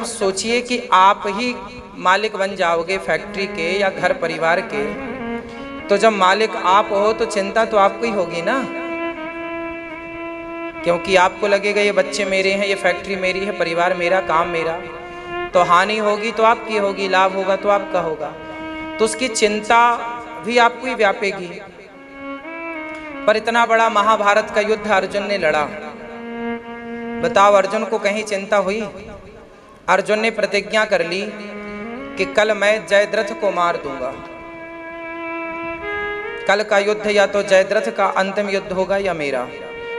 जब सोचिए कि आप ही मालिक बन जाओगे फैक्ट्री के या घर परिवार के, तो जब मालिक आप हो तो चिंता तो आपको ही होगी ना, क्योंकि आपको लगेगा ये बच्चे मेरे हैं, ये फैक्ट्री मेरी है, परिवार मेरा, काम मेरा। तो हानि होगी तो आपकी होगी, लाभ होगा तो आपका होगा, तो उसकी चिंता भी आपको ही व्यापेगी। पर इतना बड़ा महाभारत का युद्ध अर्जुन ने लड़ा, बताओ अर्जुन को कहीं चिंता हुई? अर्जुन ने प्रतिज्ञा कर ली कि कल मैं जयद्रथ को मार दूंगा। कल का युद्ध या तो जयद्रथ का अंतिम युद्ध होगा या मेरा।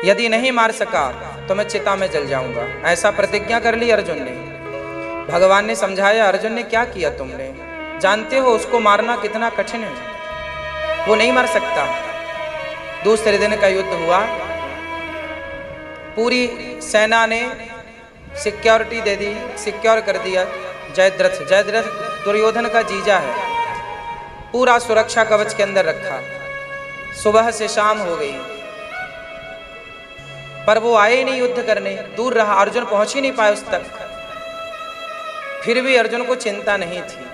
यदि नहीं मार सका तो मैं चिता में जल जाऊंगा, ऐसा प्रतिज्ञा कर ली अर्जुन ने। भगवान ने समझाया, अर्जुन ने क्या किया तुमने? जानते हो उसको मारना कितना कठिन है, वो नहीं मर सकता। दूसरे दिन का युद्ध हुआ, पूरी सेना ने सिक्योरिटी दे दी, सिक्योर कर दिया जयद्रथ। जयद्रथ दुर्योधन का जीजा है, पूरा सुरक्षा कवच के अंदर रखा। सुबह से शाम हो गई पर वो आए नहीं युद्ध करने, दूर रहा, अर्जुन पहुंच ही नहीं पाए उस तक। फिर भी अर्जुन को चिंता नहीं थी।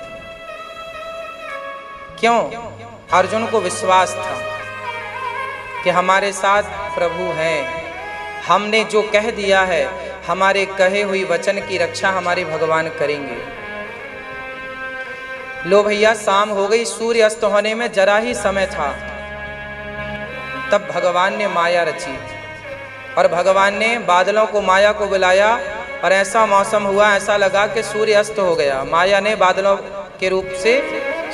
क्यों? अर्जुन को विश्वास था कि हमारे साथ प्रभु हैं, हमने जो कह दिया है, हमारे कहे हुई वचन की रक्षा हमारे भगवान करेंगे। लो भैया, शाम हो गई, सूर्य अस्त होने में जरा ही समय था, तब भगवान ने माया रची और भगवान ने बादलों को, माया को बुलाया और ऐसा मौसम हुआ, ऐसा लगा कि सूर्य अस्त हो गया। माया ने बादलों के रूप से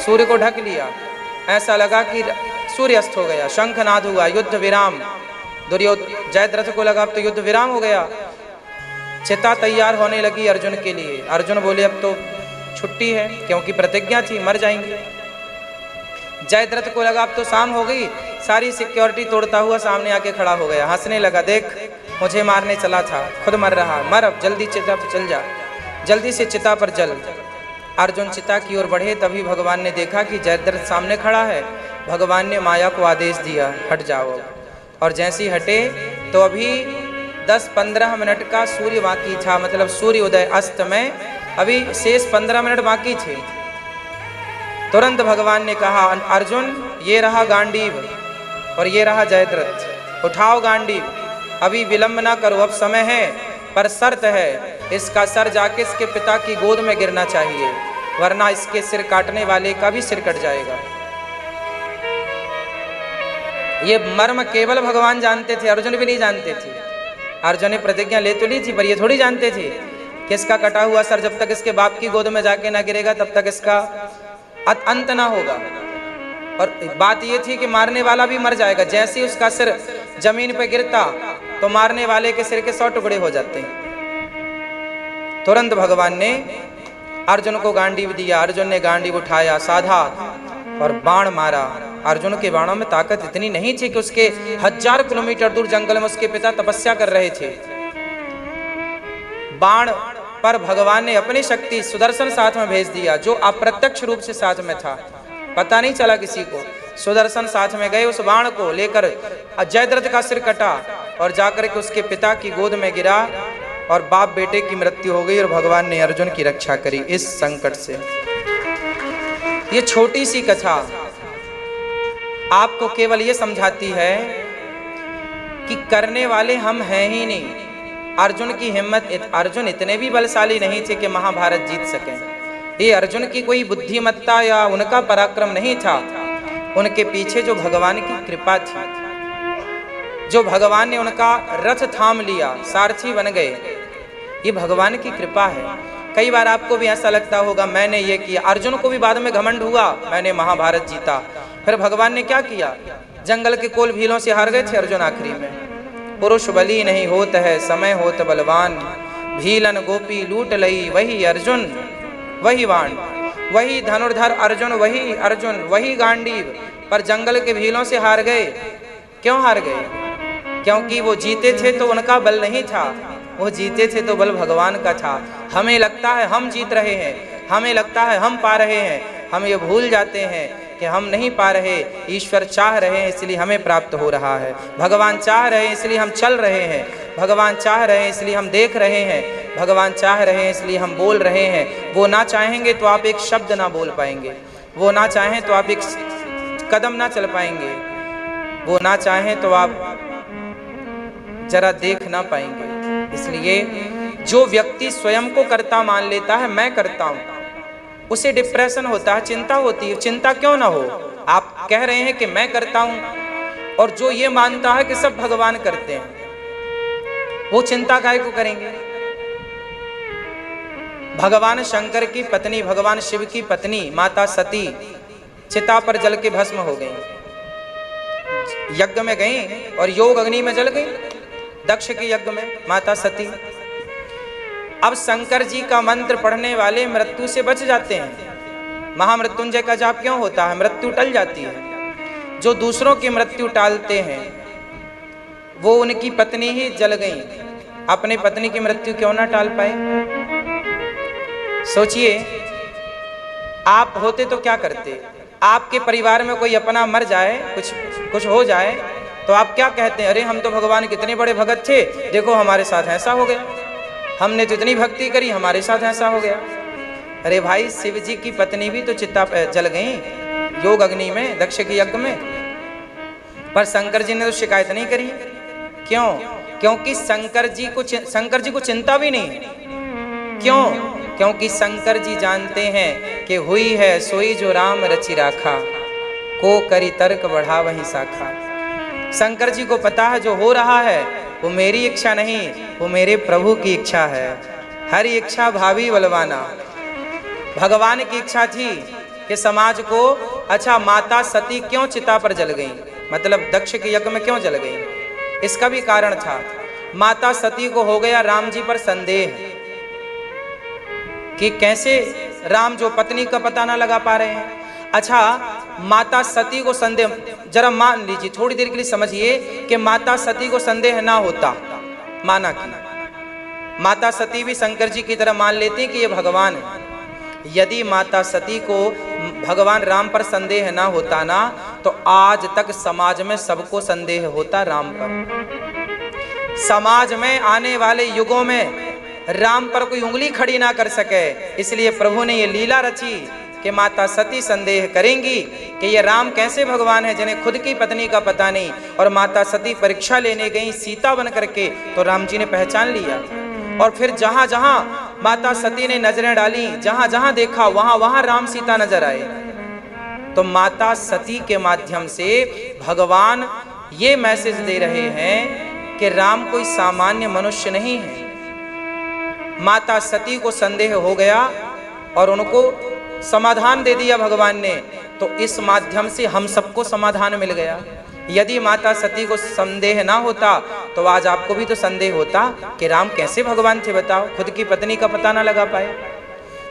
सूर्य को ढक लिया, ऐसा लगा कि सूर्य अस्त हो गया। शंखनाद हुआ, युद्ध विराम। जयद्रथ को लगा अब तो युद्ध विराम हो गया। चिता तैयार होने लगी अर्जुन के लिए। अर्जुन बोले अब तो छुट्टी है, क्योंकि प्रतिज्ञा थी मर जाएंगे। जयद्रथ को लगा अब तो शाम हो गई, सारी सिक्योरिटी तोड़ता हुआ सामने आके खड़ा हो गया, हंसने लगा, देख मुझे मारने चला था, खुद मर रहा, मर अब, जल्दी चिता पर चल जा, जल्दी से चिता पर जल। अर्जुन चिता की ओर बढ़े, तभी भगवान ने देखा कि जयद्रथ सामने खड़ा है। भगवान ने माया को आदेश दिया, हट जाओ। और जैसे ही हटे तो अभी 10-15 मिनट का सूर्य बाकी था, मतलब सूर्य उदय अस्त में अभी शेष 15 मिनट बाकी थे। तुरंत भगवान ने कहा, अर्जुन ये रहा गांडीव और ये रहा जयद्रथ, उठाओ गांडीव, अभी विलंब ना करो, अब समय है, पर शर्त है, इसका सर जाके इसके पिता की गोद में गिरना चाहिए, वरना इसके सिर काटने वाले का भी सिर कट जाएगा। ये मर्म केवल भगवान जानते थे, अर्जुन भी नहीं जानते थे। अर्जुन ने प्रतिज्ञा ले तो ली थी, पर ये थोड़ी जानते थे कि इसका कटा हुआ सर जब तक इसके बाप की गोद में जाके ना गिरेगा तब तक इसका अंत ना होगा। और बात ये थी कि मारने वाला भी मर जाएगा, जैसे ही उसका सिर जमीन पे गिरता तो मारने वाले के सिर के 100 टुकड़े हो जाते हैं। तुरंत भगवान ने अर्जुन को गांडीव दिया। अर्जुन ने गांडीव उठाया, साधा और बाण मारा। अर्जुन के बाणों में ताकत इतनी नहीं थी कि उसके 1000 किलोमीटर दूर जंगल में उसके पिता तपस्या कर रहे थे। बाण पर भगवान ने अपनी शक्ति सुदर्शन साथ में भेज दिया, जो अप्रत्यक्ष रूप से साथ में था, पता नहीं चला किसी को। सुदर्शन साथ में गए, उस बाण को लेकर जयद्रथ का सिर कटा और जाकर के उसके पिता की गोद में गिरा और बाप बेटे की मृत्यु हो गई और भगवान ने अर्जुन की रक्षा करी इस संकट से। ये छोटी सी कथा आपको केवल ये समझाती है कि करने वाले हम हैं ही नहीं। अर्जुन की हिम्मत, अर्जुन इतने भी बलशाली नहीं थे कि महाभारत जीत सकें। ये अर्जुन की कोई बुद्धिमत्ता या उनका पराक्रम नहीं था, उनके पीछे जो भगवान की कृपा थी, जो भगवान ने उनका रथ थाम लिया, सारथी बन गए, ये भगवान की कृपा है। कई बार आपको भी ऐसा लगता होगा मैंने ये किया। अर्जुन को भी बाद में घमंड हुआ, मैंने महाभारत जीता। फिर भगवान ने क्या किया? जंगल के कोल भीलों से हार गए थे अर्जुन आखिरी में। पुरुष बली नहीं होत है, समय होत बलवान, भीलन गोपी लूट लई, वही अर्जुन वही बाण, वही धनुर्धर अर्जुन, वही अर्जुन वही गांडीव। पर जंगल के भीलों से हार गए। क्यों हार गए? क्योंकि वो जीते थे तो उनका बल नहीं था, वो जीते थे तो बल भगवान का था। हमें लगता है हम जीत रहे हैं, हमें लगता है हम पा रहे हैं, हम ये भूल जाते हैं कि हम नहीं पा रहे। ईश्वर चाह रहे हैं इसलिए हमें प्राप्त हो रहा है, भगवान चाह रहे हैं इसलिए हम चल रहे हैं, भगवान चाह रहे हैं इसलिए हम देख रहे हैं भगवान चाह रहे हैं इसलिए हम बोल रहे हैं। वो ना चाहेंगे तो आप एक शब्द ना बोल पाएंगे, वो ना चाहें तो आप एक कदम ना चल पाएंगे, वो ना चाहें तो आप जरा देख ना पाएंगे। इसलिए जो व्यक्ति स्वयं को कर्ता मान लेता है, मैं करता हूं, उसे डिप्रेशन होता है, चिंता होती है। चिंता क्यों ना हो, आप कह रहे हैं कि मैं करता हूं, और जो ये मानता है कि सब भगवान करते हैं, वो चिंता काहे को करेंगे। भगवान शंकर की पत्नी, भगवान शिव की पत्नी माता सती चिता पर जल के भस्म हो गई, यज्ञ में गई और योग अग्नि में जल गई, दक्ष के यज्ञ में माता सती। अब शंकर जी का मंत्र पढ़ने वाले मृत्यु से बच जाते हैं। महामृत्युंजय का जाप क्यों होता है? मृत्यु टल जाती है। जो दूसरों की मृत्यु टालते हैं वो उनकी पत्नी ही जल गई, अपनी पत्नी की मृत्यु क्यों ना टाल पाए? सोचिए, आप होते तो क्या करते? आपके परिवार में कोई अपना मर जाए, कुछ हो जाए, तो आप क्या कहते हैं? अरे हम तो भगवान कितने बड़े भगत थे, देखो हमारे साथ ऐसा हो गया, हमने तो इतनी भक्ति करी, हमारे साथ ऐसा हो गया। अरे भाई, शिव जी की पत्नी भी तो चिता जल गई योग अग्नि में, दक्ष के यज्ञ में, पर शंकर जी ने तो शिकायत नहीं करी। क्यों? क्योंकि शंकर जी को चिंता भी नहीं। क्यों? क्योंकि शंकर जी जानते हैं कि हुई है सोई जो राम रचि राखा, को करी तर्क बढ़ा वहीं शाखा। शंकर जी को पता है जो हो रहा है वो मेरी इच्छा नहीं, वो मेरे प्रभु की इच्छा है। हरि इच्छा भावी बलवाना। भगवान की इच्छा थी कि समाज को, अच्छा माता सती क्यों चिता पर जल गई, मतलब दक्ष के यज्ञ में क्यों जल गई? इसका भी कारण था। माता सती को हो गया राम जी पर संदेह कि कैसे राम जो पत्नी का पता ना लगा पा रहे हैं। अच्छा, माता सती को संदेह, जरा मान लीजिए, थोड़ी देर के लिए समझिए कि माता सती को संदेह ना होता, माना कि माता सती भी शंकर जी की तरह मान लेती कि ये भगवान है। यदि माता सती को भगवान राम पर संदेह ना होता ना, तो आज तक समाज में सबको संदेह होता राम पर। समाज में आने वाले युगों में राम पर कोई उंगली खड़ी ना कर सके, इसलिए प्रभु ने ये लीला रची कि माता सती संदेह करेंगी कि ये राम कैसे भगवान है जिन्हें खुद की पत्नी का पता नहीं। और माता सती परीक्षा लेने गई सीता बन करके, तो राम जी ने पहचान लिया। और फिर जहां जहां माता सती ने नजरें डाली, जहां जहां देखा वहां वहां राम सीता नजर आए। तो माता सती के माध्यम से भगवान ये मैसेज दे रहे हैं कि राम कोई सामान्य मनुष्य नहीं है। माता सती को संदेह हो गया और उनको समाधान दे दिया भगवान ने, तो इस माध्यम से हम सबको समाधान मिल गया। यदि माता सती को संदेह ना होता तो आज आपको भी तो संदेह होता कि राम कैसे भगवान थे, बताओ, खुद की पत्नी का पता ना लगा पाए।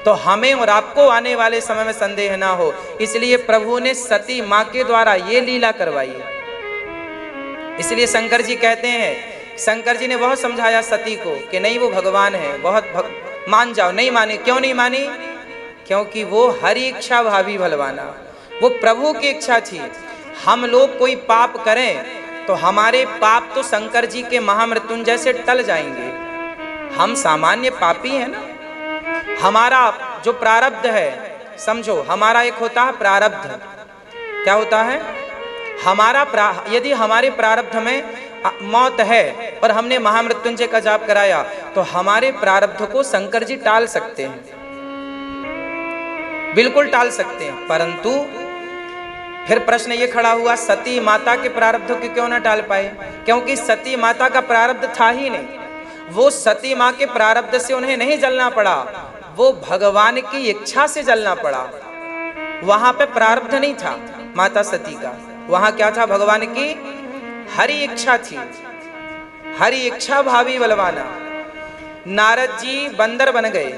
तो हमें और आपको आने वाले समय में संदेह ना हो, इसलिए प्रभु ने सती माँ के द्वारा ये लीला करवाई। इसलिए शंकर जी कहते हैं, शंकर जी ने बहुत समझाया सती को कि नहीं वो भगवान है, बहुत मान जाओ। नहीं मानी। क्यों नहीं मानी? क्योंकि वो हरि इच्छा भावी बलवाना, वो प्रभु की इच्छा थी। हम लोग कोई पाप करें तो हमारे पाप तो शंकर जी के महामृत्युंजय से टल जाएंगे। हम सामान्य पापी हैं ना। हमारा जो प्रारब्ध है, समझो, हमारा एक होता है प्रारब्ध। क्या होता है? हमारा यदि हमारे प्रारब्ध में मौत है और हमने महामृत्युंजय का जाप कराया, तो हमारे प्रारब्ध को शंकर जी टाल सकते हैं, बिल्कुल टाल सकते हैं। परंतु फिर प्रश्न ये खड़ा हुआ, सती माता के प्रारब्ध को क्यों ना टाल पाए? क्योंकि सती माता का प्रारब्ध था ही नहीं। वो सती माँ के प्रारब्ध से उन्हें नहीं जलना पड़ा, वो भगवान की इच्छा से जलना पड़ा। वहां पे प्रारब्ध नहीं था माता सती का, वहां क्या था? भगवान की हरि इच्छा थी। हरि इच्छा भावी बलवाना। नारद जी बंदर बन गए,